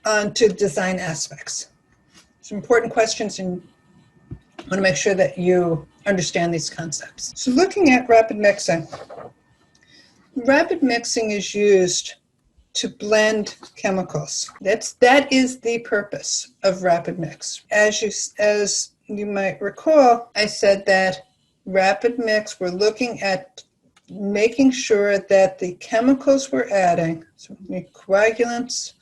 on to design aspects. Some important questions, and I want to make sure that you understand these concepts. So looking at rapid mixing is used to blend chemicals. That is the purpose of rapid mix. As you might recall, I said that rapid mix, we're looking at making sure that the chemicals we're adding, so coagulants,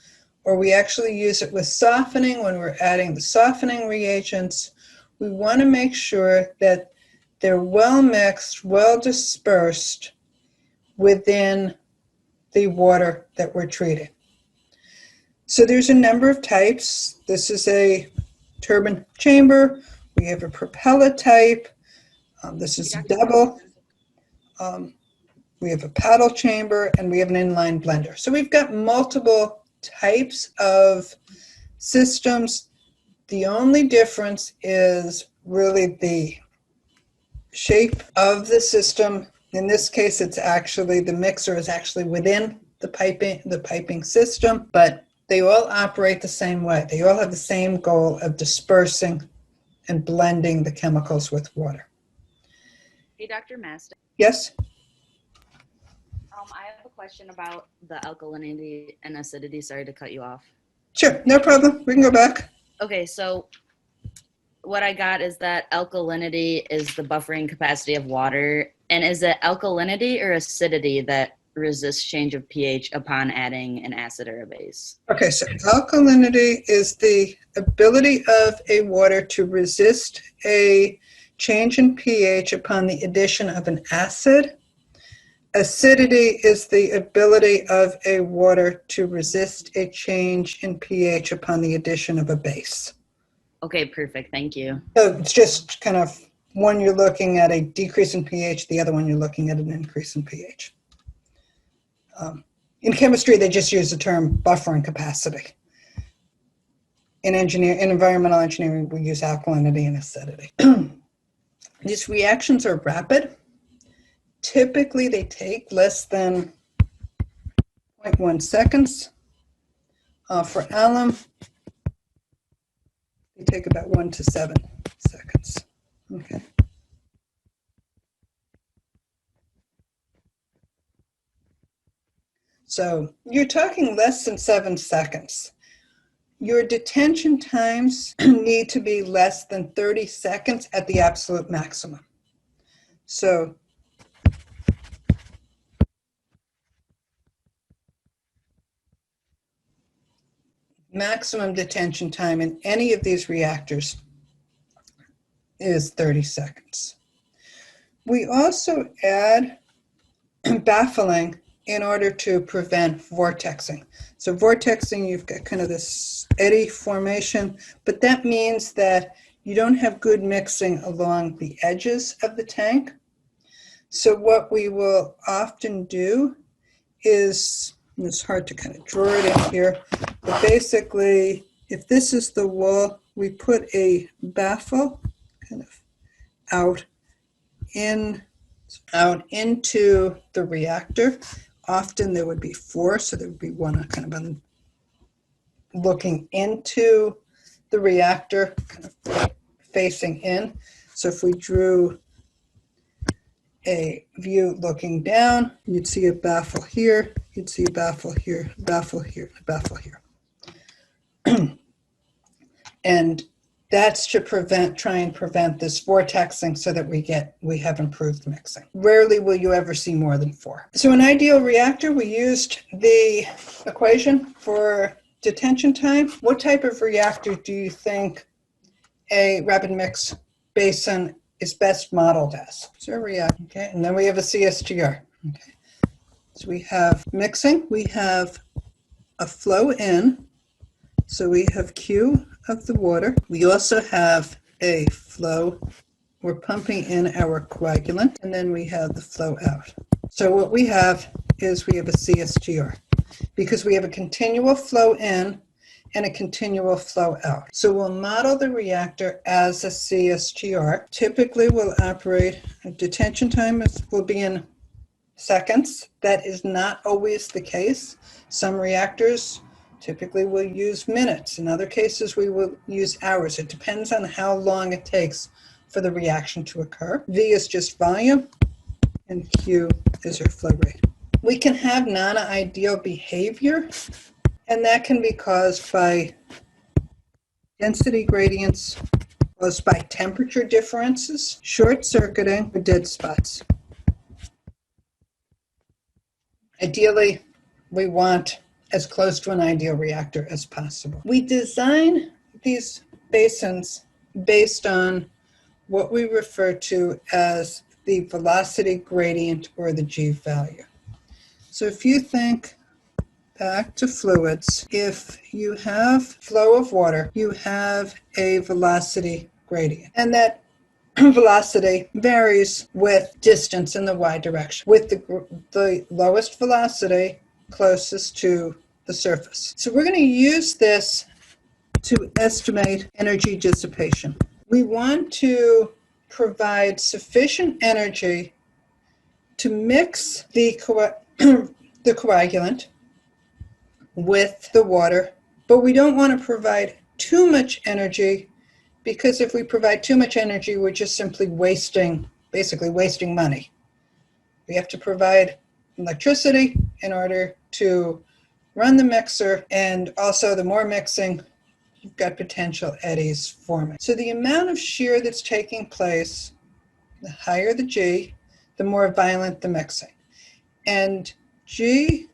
or we actually use it with softening when we're adding the softening reagents, we want to make sure that they're well mixed, well dispersed within the water that we're treating. So there's a number of types. This is a turbine chamber. We have a propeller type. This is a double. We have a paddle chamber, and we have an inline blender. So we've got multiple types of systems. The only difference is really the shape of the system. In this case, it's actually, the mixer is actually within the piping system, but they all operate the same way. They all have the same goal of dispersing and blending the chemicals with water. Hey, Dr. Master. Yes? I have a question about the alkalinity and acidity. Sorry to cut you off. Sure, no problem. We can go back. Okay, so what I got is that alkalinity is the buffering capacity of water. And is it alkalinity or acidity that resists change of pH upon adding an acid or a base? Okay, so alkalinity is the ability of a water to resist a change in pH upon the addition of an acid. Acidity is the ability of a water to resist a change in pH upon the addition of a base. Okay, perfect. Thank you. So it's just kind of one you're looking at a decrease in pH, the other one you're looking at an increase in pH. In chemistry, they just use the term buffering capacity. In environmental engineering, we use alkalinity and acidity. These reactions are rapid. Typically, they take less than 0.1 seconds. For alum, they take about 1 to 7 seconds. Okay. So you're talking less than 7 seconds. Your detention times need to be less than 30 seconds at the absolute maximum. So maximum detention time in any of these reactors is 30 seconds. We also add baffling in order to prevent vortexing. So vortexing, you've got kind of this eddy formation, but that means that you don't have good mixing along the edges of the tank. So what we will often do is, and it's hard to kind of draw it in here, but basically, if this is the wall, we put a baffle kind of out into the reactor. Often there would be 4, so there would be one kind of looking into the reactor, kind of facing in. So if we drew a view looking down, you'd see a baffle here, you'd see a baffle here, baffle here, baffle here. And that's to try and prevent this vortexing so that we have improved mixing. Rarely will you ever see more than 4. So in ideal reactor, we used the equation for detention time. What type of reactor do you think a rapid mix basin is best modeled as? So a reactor, okay, and then we have a CSTR. Okay, so we have mixing, we have a flow in, so we have Q of the water. We also have a flow, we're pumping in our coagulant, and then we have the flow out. So what we have is we have a CSTR because we have a continual flow in and a continual flow out. So we'll model the reactor as a CSTR. Typically we'll operate, detention time will be in seconds. That is not always the case. Some reactors Typically, we'll use minutes. In other cases, we will use hours. It depends on how long it takes for the reaction to occur. V is just volume, and Q is our flow rate. We can have non-ideal behavior, and that can be caused by density gradients, caused by temperature differences, short-circuiting, or dead spots. Ideally, we want as close to an ideal reactor as possible. We design these basins based on what we refer to as the velocity gradient, or the G value. So if you think back to fluids, if you have flow of water, you have a velocity gradient. And that velocity varies with distance in the y direction, with the lowest velocity closest to the surface. So we're going to use this to estimate energy dissipation. We want to provide sufficient energy to mix the coagulant with the water, but we don't want to provide too much energy, because if we provide too much energy, we're just simply basically wasting money. We have to provide electricity in order to run the mixer, and also the more mixing, you've got potential eddies forming. So the amount of shear that's taking place, the higher the G, the more violent the mixing. And G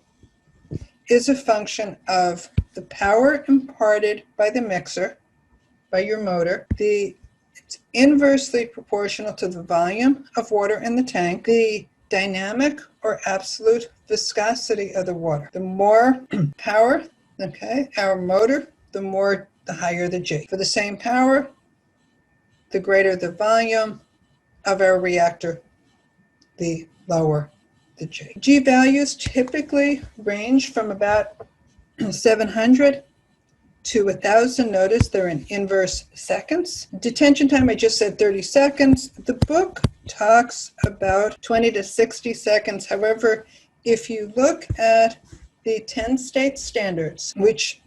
is a function of the power imparted by the mixer, by your motor. It's inversely proportional to the volume of water in the tank, the dynamic or absolute viscosity of the water. The more power, our motor, the higher the G. For the same power, the greater the volume of our reactor, the lower the G. G values typically range from about 700 to 1,000. Notice they're in inverse seconds. Detention time, I just said 30 seconds. The book talks about 20 to 60 seconds. However, if you look at the 10-state standards, which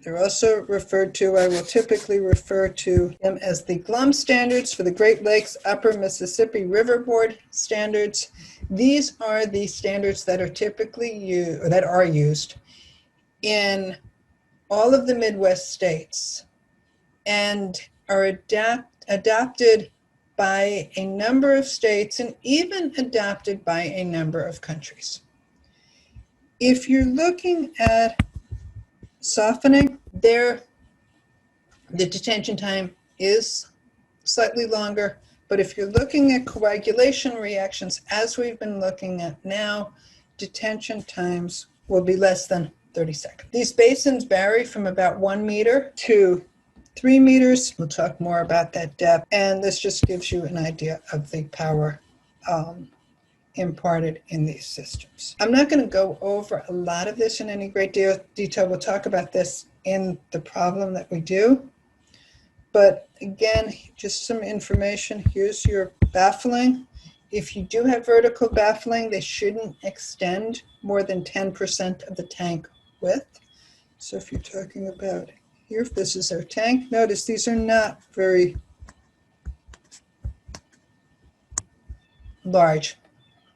they're also referred to, I will typically refer to them as the GLUM standards for the Great Lakes Upper Mississippi River Board standards. These are the standards that are typically used in all of the Midwest states, and are adopted by a number of states, and even adopted by a number of countries. If you're looking at softening, the detention time is slightly longer, but if you're looking at coagulation reactions, as we've been looking at now, detention times will be less than 30 seconds. These basins vary from about 1 meter to 3 meters. We'll talk more about that depth, and this just gives you an idea of the power imparted in these systems. I'm not going to go over a lot of this in any great detail. We'll talk about this in the problem that we do. But again, just some information. Here's your baffling. If you do have vertical baffling, they shouldn't extend more than 10% of the tank width. So if you're talking about here, if this is our tank, notice these are not very large.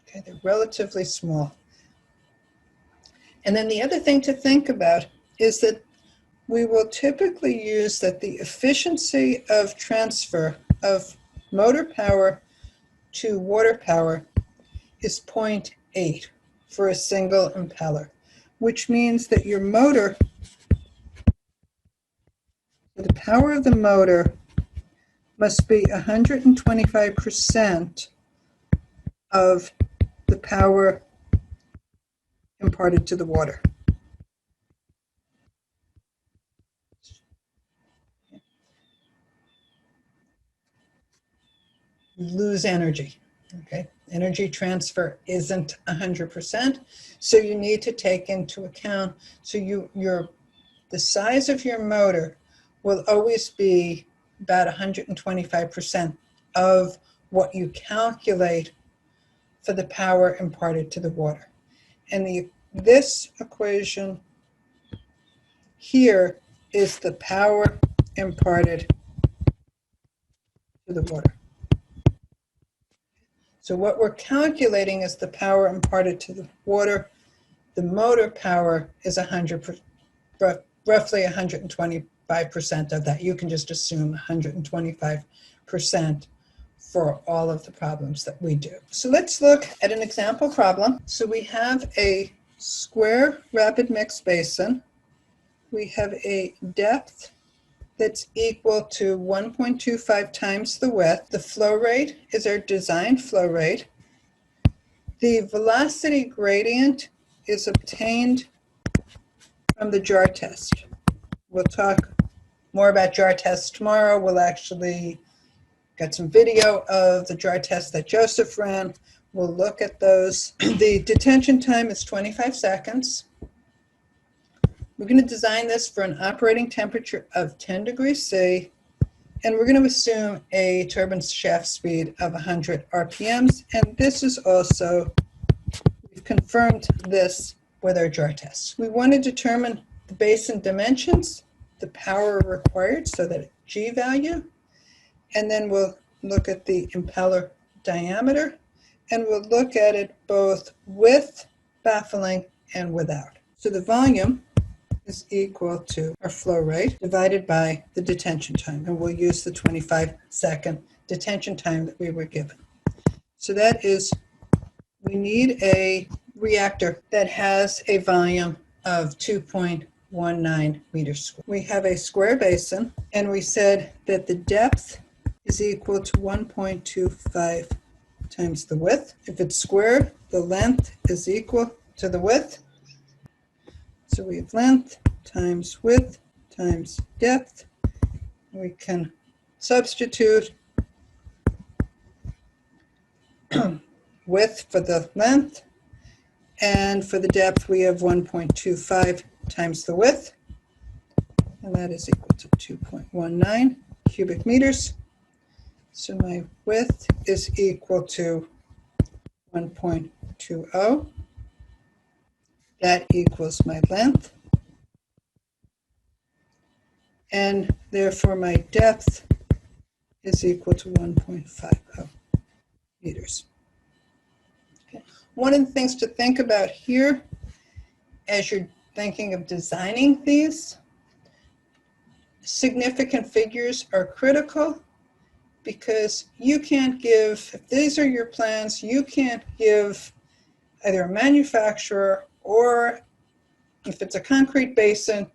Okay, they're relatively small. And then the other thing to think about is that we will typically use that the efficiency of transfer of motor power to water power is 0.8 for a single impeller, which means that your motor, the power of the motor must be 125% of the power imparted to the water. Lose energy. Okay, energy transfer isn't 100%, so you need to take into account. So the size of your motor will always be about 125% of what you calculate for the power imparted to the water. And this equation here is the power imparted to the water. So what we're calculating is the power imparted to the water. The motor power is roughly 125% of that. You can just assume 125% for all of the problems that we do. So let's look at an example problem. So we have a square rapid mix basin. We have a depth that's equal to 1.25 times the width. The flow rate is our design flow rate. The velocity gradient is obtained from the jar test. We'll talk more about jar tests tomorrow. We'll actually get some video of the jar test that Joseph ran. We'll look at those. The detention time is 25 seconds. We're going to design this for an operating temperature of 10 degrees C, and we're going to assume a turbine shaft speed of 100 RPMs, and this is also, we've confirmed this with our jar test. We want to determine the basin dimensions, the power required, so that G value, and then we'll look at the impeller diameter, and we'll look at it both with baffling and without. So the volume is equal to our flow rate divided by the detention time, and we'll use the 25-second detention time that we were given. So that is, we need a reactor that has a volume of 2.19 meters squared. We have a square basin, and we said that the depth is equal to 1.25 times the width. If it's squared, the length is equal to the width. So we have length times width times depth. We can substitute width for the length, and for the depth we have 1.25 times the width, and that is equal to 2.19 cubic meters. So my width is equal to 1.20. That equals my length, and therefore my depth is equal to 1.50 meters. Okay. One of the things to think about here as you're thinking of designing these, significant figures are critical, because you can't give, if these are your plans, you can't give either a manufacturer, or if it's a concrete basin,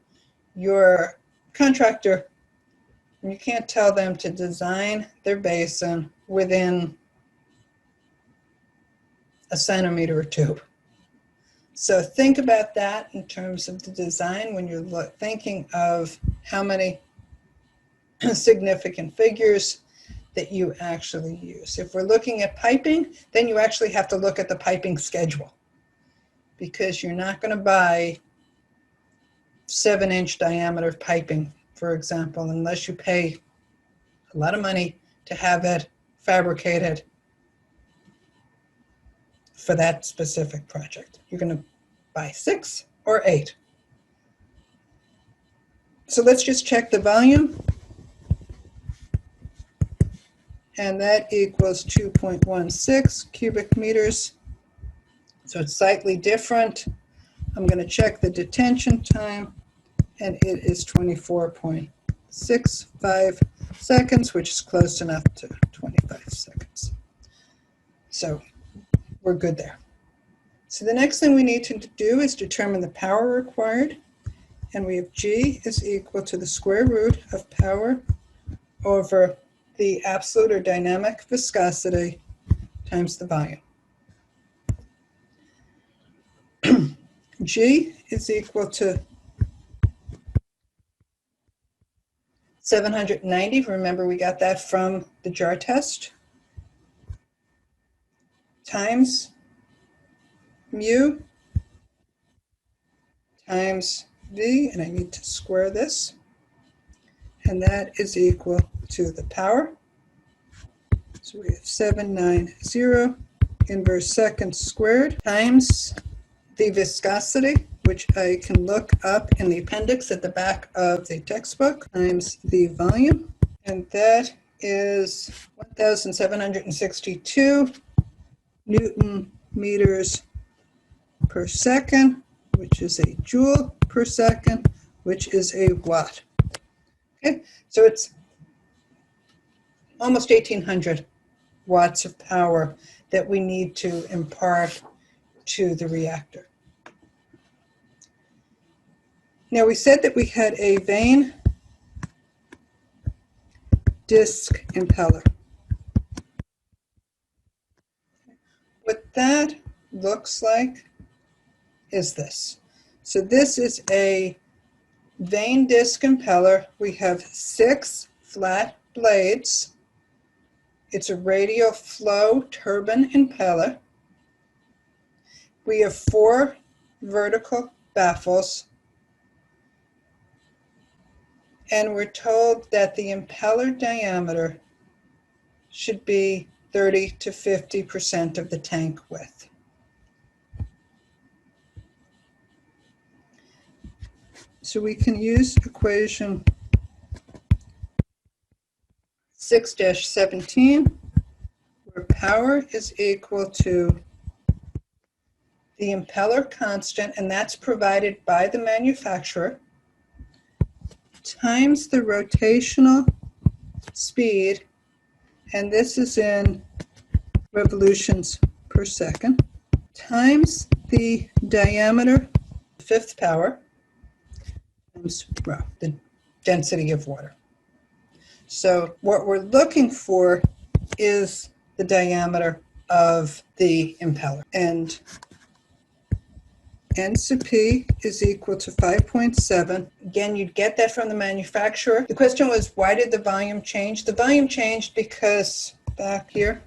your contractor, you can't tell them to design their basin within a centimeter or two. So think about that in terms of the design when you're thinking of how many significant figures that you actually use. If we're looking at piping, then you actually have to look at the piping schedule, because you're not going to buy 7-inch diameter piping, for example, unless you pay a lot of money to have it fabricated for that specific project. You're going to buy 6 or 8. So let's just check the volume. And that equals 2.16 cubic meters. So it's slightly different. I'm going to check the detention time, and it is 24.65 seconds, which is close enough to 25 seconds. So we're good there. So the next thing we need to do is determine the power required, and we have G is equal to the square root of power over the absolute or dynamic viscosity times the volume. G is equal to 790. Remember, we got that from the jar test, times mu times V, and I need to square this, and that is equal to the power. So we have 790 inverse seconds squared times the viscosity, which I can look up in the appendix at the back of the textbook, times the volume, and that is 1,762 Newton meters per second, which is a joule per second, which is a watt. Okay, so it's almost 1,800 watts of power that we need to impart to the reactor. Now we said that we had a vane disk impeller. What that looks like is this. So this is a vane disk impeller. We have 6 flat blades. It's a radial flow turbine impeller. We have 4 vertical baffles. And we're told that the impeller diameter should be 30 to 50% of the tank width. So we can use equation 6-17, where power is equal to the impeller constant, and that's provided by the manufacturer, times the rotational speed, and this is in revolutions per second, times the diameter, 5th power, times the density of water. So what we're looking for is the diameter of the impeller. And N sub P is equal to 5.7. Again, you'd get that from the manufacturer. The question was, why did the volume change? The volume changed because back here,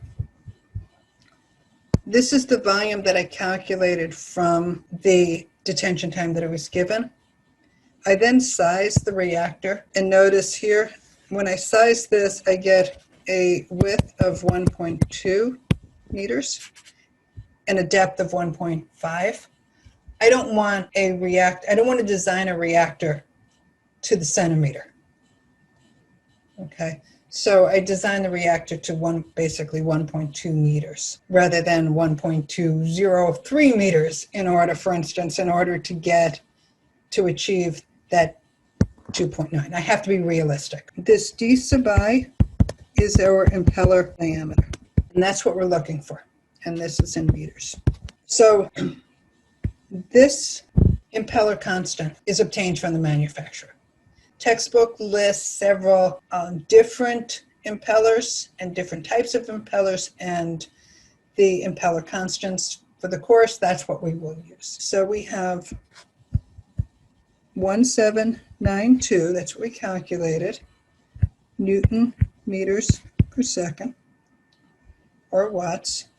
this is the volume that I calculated from the detention time that I was given. I then sized the reactor, and notice here, when I size this, I get a width of 1.2 meters and a depth of 1.5. I don't want to design a reactor to the centimeter. Okay, so I designed the reactor to basically 1.2 meters rather than 1.203 meters in order to achieve that 2.9. I have to be realistic. This d sub I is our impeller diameter, and that's what we're looking for. And this is in meters. So this impeller constant is obtained from the manufacturer. Textbook lists several different impellers and different types of impellers, and the impeller constants for the course, that's what we will use. So we have 1792, that's what we calculated, Newton meters per second, or watts.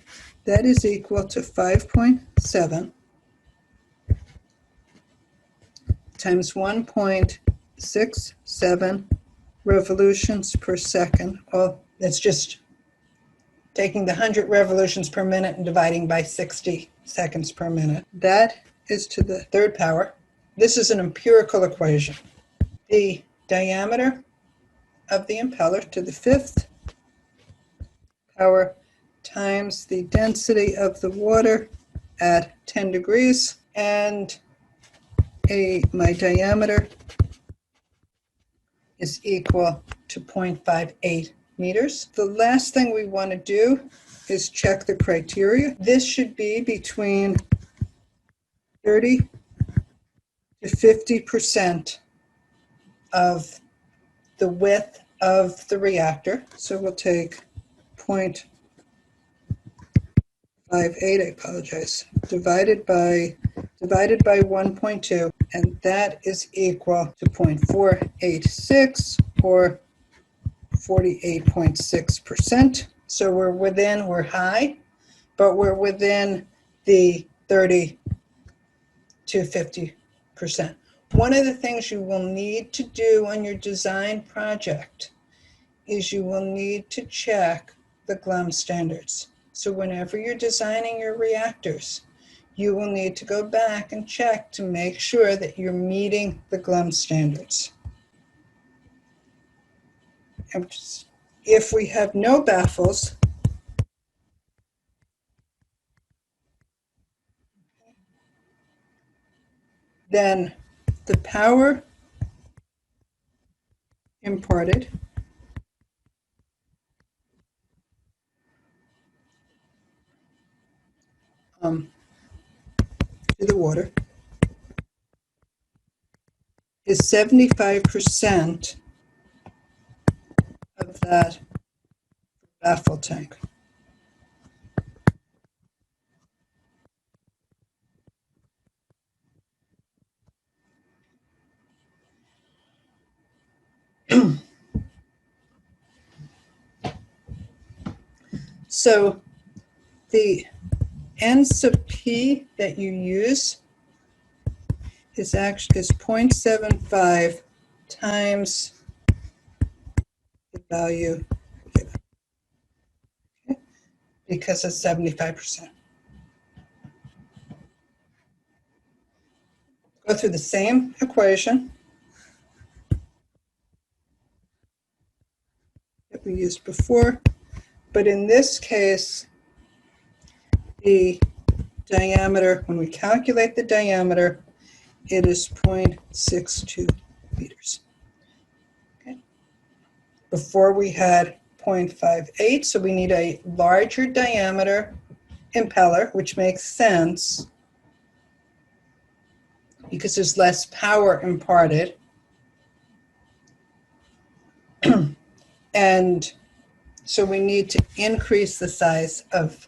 That is equal to 5.7 times 1.67 revolutions per second. Well, that's just taking the 100 revolutions per minute and dividing by 60 seconds per minute. That is to the 3rd power. This is an empirical equation. The diameter of the impeller to the 5th power times the density of the water at 10 degrees, and my diameter is equal to 0.58 meters. The last thing we want to do is check the criteria. This should be between 30 to 50% of the width of the reactor. So we'll take 0.58, I apologize, divided by 1.2, and that is equal to 0.486, or 48.6%. So we're high, but we're within the 30 to 50%. One of the things you will need to do on your design project is you will need to check the GLUM standards. So whenever you're designing your reactors, you will need to go back and check to make sure that you're meeting the GLUM standards. If we have no baffles, then the power imparted to the water is 75% of that baffle tank. So the N sub P that you use is 0.75 times the value given, okay? Because it's 75%. Go through the same equation that we used before, but in this case, the diameter, when we calculate the diameter, it is 0.62 meters. Okay. Before we had 0.58, so we need a larger diameter impeller, which makes sense because there's less power imparted. And so we need to increase the size of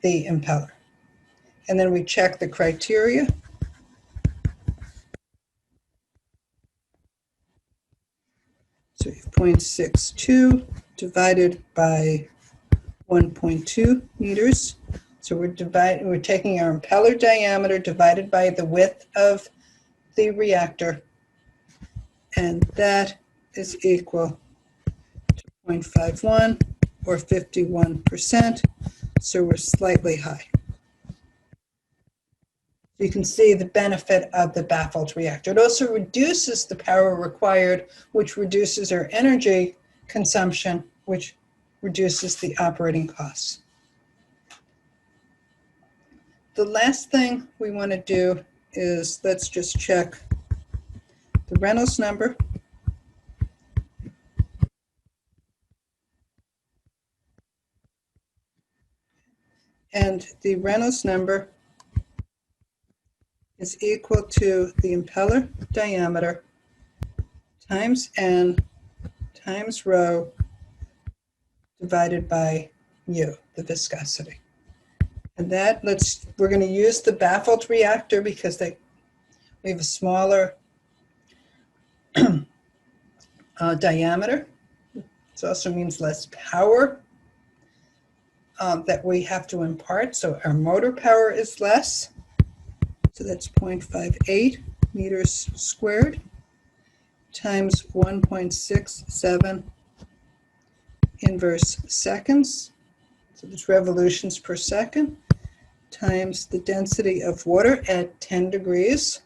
the impeller. And then we check the criteria. So we have 0.62 divided by 1.2 meters. So we're taking our impeller diameter divided by the width of the reactor, and that is equal to 0.51 or 51%. So we're slightly high. You can see the benefit of the baffled reactor. It also reduces the power required, which reduces our energy consumption, which reduces the operating costs. The last thing we want to do is let's just check the Reynolds number. And the Reynolds number is equal to the impeller diameter times N times rho divided by U, the viscosity. And that, we're going to use the baffled reactor because we have a smaller diameter. It also means less power that we have to impart, so our motor power is less. So that's 0.58 meters squared times 1.67 inverse seconds. So that's revolutions per second times the density of water at 10 degrees.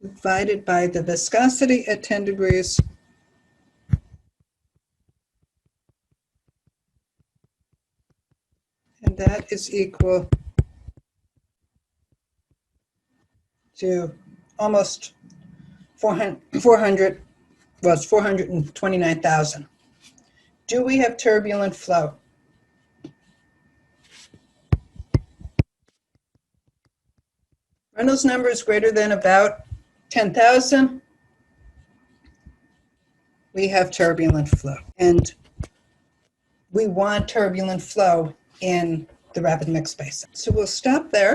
Divided by the viscosity at 10 degrees. And that is equal to almost 400, well, it's 429,000. Do we have turbulent flow? Reynolds number is greater than about 10,000. We have turbulent flow. And we want turbulent flow in the rapid mix basin. So we'll stop there.